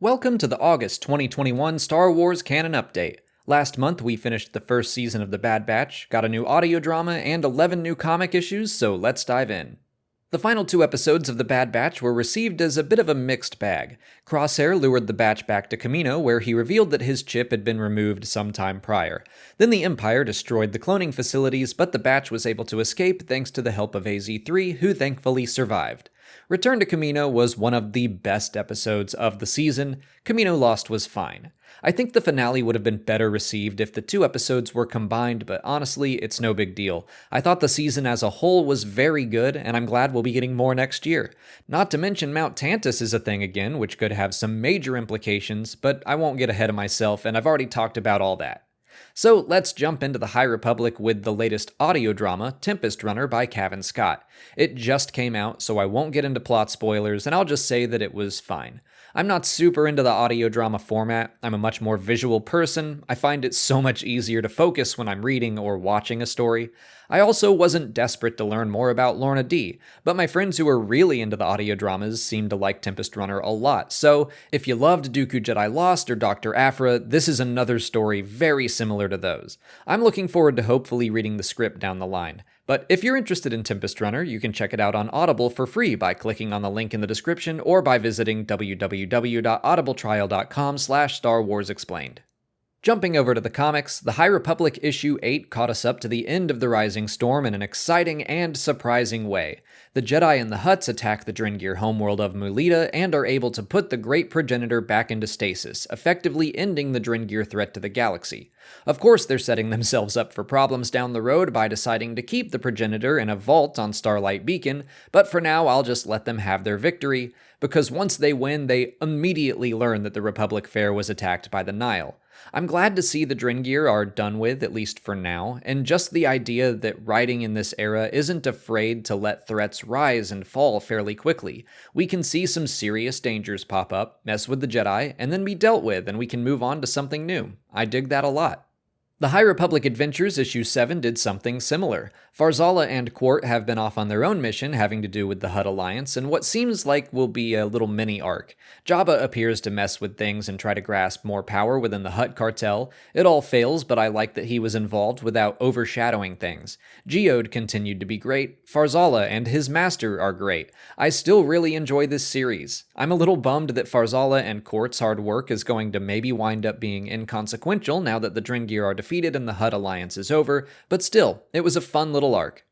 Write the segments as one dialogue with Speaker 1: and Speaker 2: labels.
Speaker 1: Welcome to the August 2021 Star Wars Canon Update. Last month we finished the first season of The Bad Batch, got a new audio drama, and 11 new comic issues, so let's dive in. The final two episodes of The Bad Batch were received as a bit of a mixed bag. Crosshair lured the Batch back to Camino, where he revealed that his chip had been removed sometime prior. Then the Empire destroyed the cloning facilities, but the Batch was able to escape thanks to the help of AZ-3, who thankfully survived. Return to Camino was one of the best episodes of the season. Camino Lost was fine. I think the finale would have been better received if the two episodes were combined, but honestly, it's no big deal. I thought the season as a whole was very good, and I'm glad we'll be getting more next year. Not to mention Mount Tantus is a thing again, which could have some major implications, but I won't get ahead of myself, and I've already talked about all that. So let's jump into the High Republic with the latest audio drama, Tempest Runner by Cavan Scott. It just came out, so I won't get into plot spoilers, and I'll just say that it was fine. I'm not super into the audio drama format. I'm a much more visual person. I find it so much easier to focus when I'm reading or watching a story. I also wasn't desperate to learn more about Lorna D, but my friends who are really into the audio dramas seem to like Tempest Runner a lot, so if you loved Dooku Jedi Lost or Dr. Aphra, this is another story very similar to those. I'm looking forward to hopefully reading the script down the line. But if you're interested in Tempest Runner, you can check it out on Audible for free by clicking on the link in the description or by visiting www.audibletrial.com/Star Wars Explained. Jumping over to the comics, The High Republic issue 8 caught us up to the end of the Rising Storm in an exciting and surprising way. The Jedi and the Hutts attack the Drengir homeworld of Mulita and are able to put the Great Progenitor back into stasis, effectively ending the Drengir threat to the galaxy. Of course, they're setting themselves up for problems down the road by deciding to keep the Progenitor in a vault on Starlight Beacon, but for now I'll just let them have their victory, because once they win, they immediately learn that the Republic fair was attacked by the Nile. I'm glad to see the Drengir are done with, at least for now, and just the idea that writing in this era isn't afraid to let threats rise and fall fairly quickly. We can see some serious dangers pop up, mess with the Jedi, and then be dealt with, and we can move on to something new. I dig that a lot. The High Republic Adventures issue 7 did something similar. Farzala and Quart have been off on their own mission having to do with the Hutt Alliance and what seems like will be a little mini-arc. Jabba appears to mess with things and try to grasp more power within the Hutt cartel. It all fails, but I like that he was involved without overshadowing things. Geode continued to be great. Farzala and his master are great. I still really enjoy this series. I'm a little bummed that Farzala and Quart's hard work is going to maybe wind up being inconsequential now that the Drengir are defeated and the Hutt Alliance is over, but still, it was a fun little arc.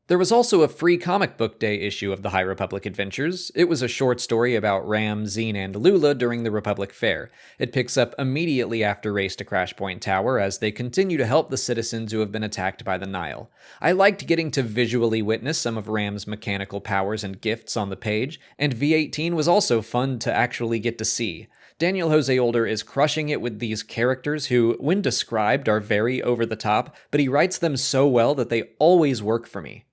Speaker 1: There was also a free comic book day issue of the High Republic Adventures. It was a short story about Ram, Zine, and Lula during the Republic Fair. It picks up immediately after Race to Crash Point Tower as they continue to help the citizens who have been attacked by the Nile. I liked getting to visually witness some of Ram's mechanical powers and gifts on the page, and V18 was also fun to actually get to see. Daniel Jose Older is crushing it with these characters who, when described, are very over the top, but he writes them so well that they always work for me.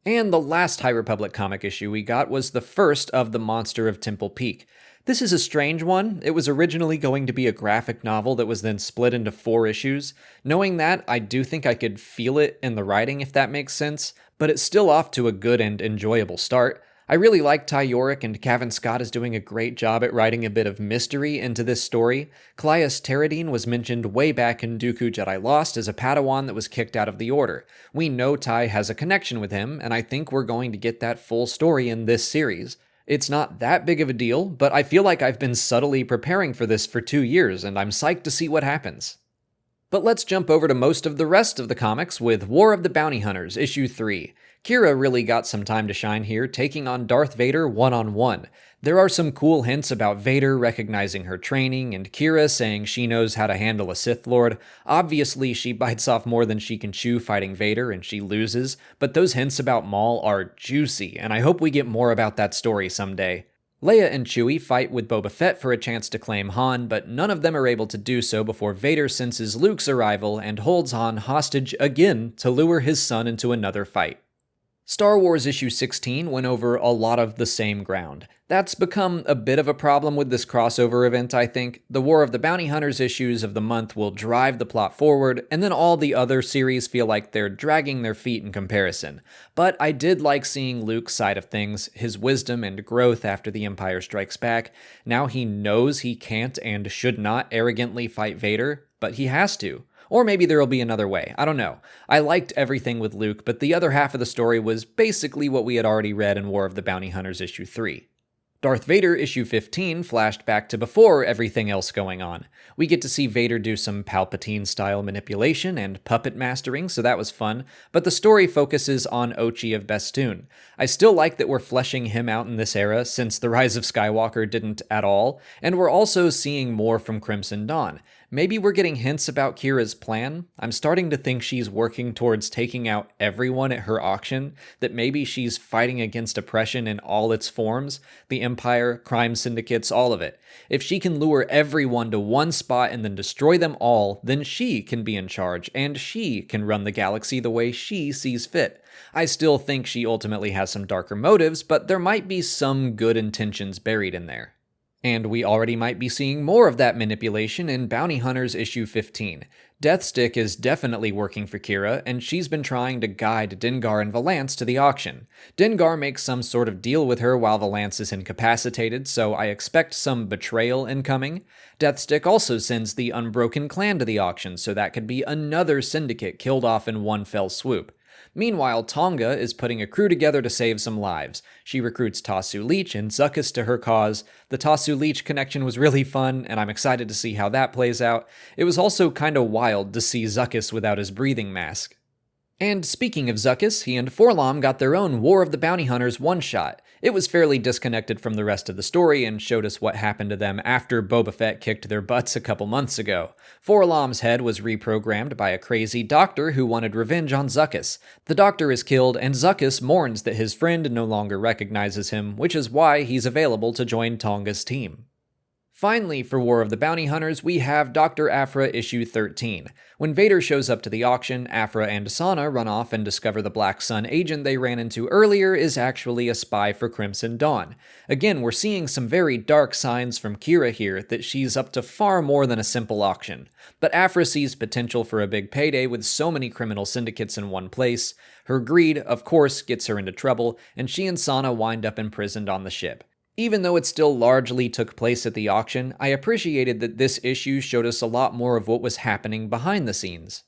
Speaker 1: And the last High Republic comic issue we got was the first of The Monster of Temple Peak. This is a strange one. It was originally going to be a graphic novel that was then split into 4 issues. Knowing that, I do think I could feel it in the writing, if that makes sense, but it's still off to a good and enjoyable start. I really like Ty Yorick, and Cavan Scott is doing a great job at writing a bit of mystery into this story. Caius Terradine was mentioned way back in Dooku Jedi Lost as a Padawan that was kicked out of the Order. We know Ty has a connection with him, and I think we're going to get that full story in this series. It's not that big of a deal, but I feel like I've been subtly preparing for this for 2 years, and I'm psyched to see what happens. But let's jump over to most of the rest of the comics with War of the Bounty Hunters, issue 3. Kira really got some time to shine here, taking on Darth Vader one-on-one. There are some cool hints about Vader recognizing her training, and Kira saying she knows how to handle a Sith Lord. Obviously, she bites off more than she can chew fighting Vader, and she loses, but those hints about Maul are juicy, and I hope we get more about that story someday. Leia and Chewie fight with Boba Fett for a chance to claim Han, but none of them are able to do so before Vader senses Luke's arrival and holds Han hostage again to lure his son into another fight. Star Wars issue 16 went over a lot of the same ground. That's become a bit of a problem with this crossover event, I think. The War of the Bounty Hunters issues of the month will drive the plot forward, and then all the other series feel like they're dragging their feet in comparison. But I did like seeing Luke's side of things, his wisdom and growth after the Empire Strikes Back. Now he knows he can't and should not arrogantly fight Vader, but he has to. Or maybe there'll be another way, I don't know. I liked everything with Luke, but the other half of the story was basically what we had already read in War of the Bounty Hunters issue 3. Darth Vader issue 15 flashed back to before everything else going on. We get to see Vader do some Palpatine-style manipulation and puppet mastering, so that was fun, but the story focuses on Ochi of Bestoon. I still like that we're fleshing him out in this era, since The Rise of Skywalker didn't at all, and we're also seeing more from Crimson Dawn. Maybe we're getting hints about Kira's plan. I'm starting to think she's working towards taking out everyone at her auction, that maybe she's fighting against oppression in all its forms, the Empire, crime syndicates, all of it. If she can lure everyone to one spot and then destroy them all, then she can be in charge, and she can run the galaxy the way she sees fit. I still think she ultimately has some darker motives, but there might be some good intentions buried in there. And we already might be seeing more of that manipulation in Bounty Hunters issue 15. Deathstick is definitely working for Kira, and she's been trying to guide Dengar and Valance to the auction. Dengar makes some sort of deal with her while Valance is incapacitated, so I expect some betrayal incoming. Deathstick also sends the Unbroken Clan to the auction, so that could be another syndicate killed off in one fell swoop. Meanwhile, Tonga is putting a crew together to save some lives. She recruits Tasu Leech and Zuckuss to her cause. The Tasu Leech connection was really fun, and I'm excited to see how that plays out. It was also kinda wild to see Zuckuss without his breathing mask. And speaking of Zuckuss, he and Forlom got their own War of the Bounty Hunters one-shot. It was fairly disconnected from the rest of the story and showed us what happened to them after Boba Fett kicked their butts a couple months ago. Forlom's head was reprogrammed by a crazy doctor who wanted revenge on Zuckuss. The doctor is killed, and Zuckuss mourns that his friend no longer recognizes him, which is why he's available to join Tonga's team. Finally, for War of the Bounty Hunters, we have Dr. Aphra issue 13. When Vader shows up to the auction, Aphra and Sana run off and discover the Black Sun agent they ran into earlier is actually a spy for Crimson Dawn. Again, we're seeing some very dark signs from Kira here that she's up to far more than a simple auction. But Aphra sees potential for a big payday with so many criminal syndicates in one place. Her greed, of course, gets her into trouble, and she and Sana wind up imprisoned on the ship. Even though it still largely took place at the auction, I appreciated that this issue showed us a lot more of what was happening behind the scenes.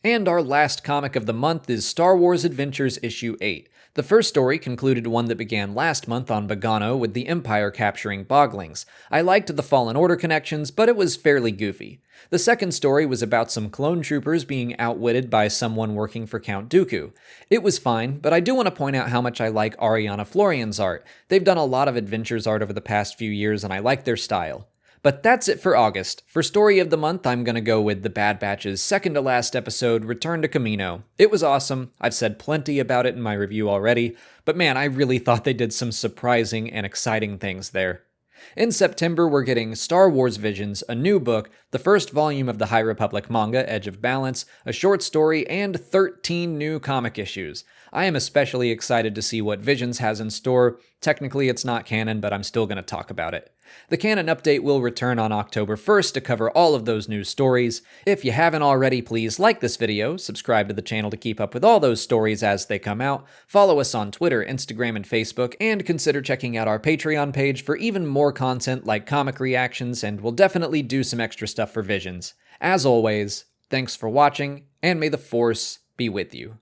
Speaker 1: And our last comic of the month is Star Wars Adventures issue 8. The first story concluded one that began last month on Bogano with the Empire capturing Boglings. I liked the Fallen Order connections, but it was fairly goofy. The second story was about some clone troopers being outwitted by someone working for Count Dooku. It was fine, but I do want to point out how much I like Ariana Florian's art. They've done a lot of adventures art over the past few years, and I like their style. But that's it for August. For Story of the Month, I'm gonna go with The Bad Batch's second to last episode, Return to Camino. It was awesome. I've said plenty about it in my review already, but man, I really thought they did some surprising and exciting things there. In September, we're getting Star Wars Visions, a new book, the first volume of the High Republic manga, Edge of Balance, a short story, and 13 new comic issues. I am especially excited to see what Visions has in store. Technically, it's not canon, but I'm still going to talk about it. The Canon update will return on October 1st to cover all of those news stories. If you haven't already, please like this video, subscribe to the channel to keep up with all those stories as they come out, follow us on Twitter, Instagram, and Facebook, and consider checking out our Patreon page for even more content like comic reactions, and we'll definitely do some extra stuff for Visions. As always, thanks for watching, and may the Force be with you.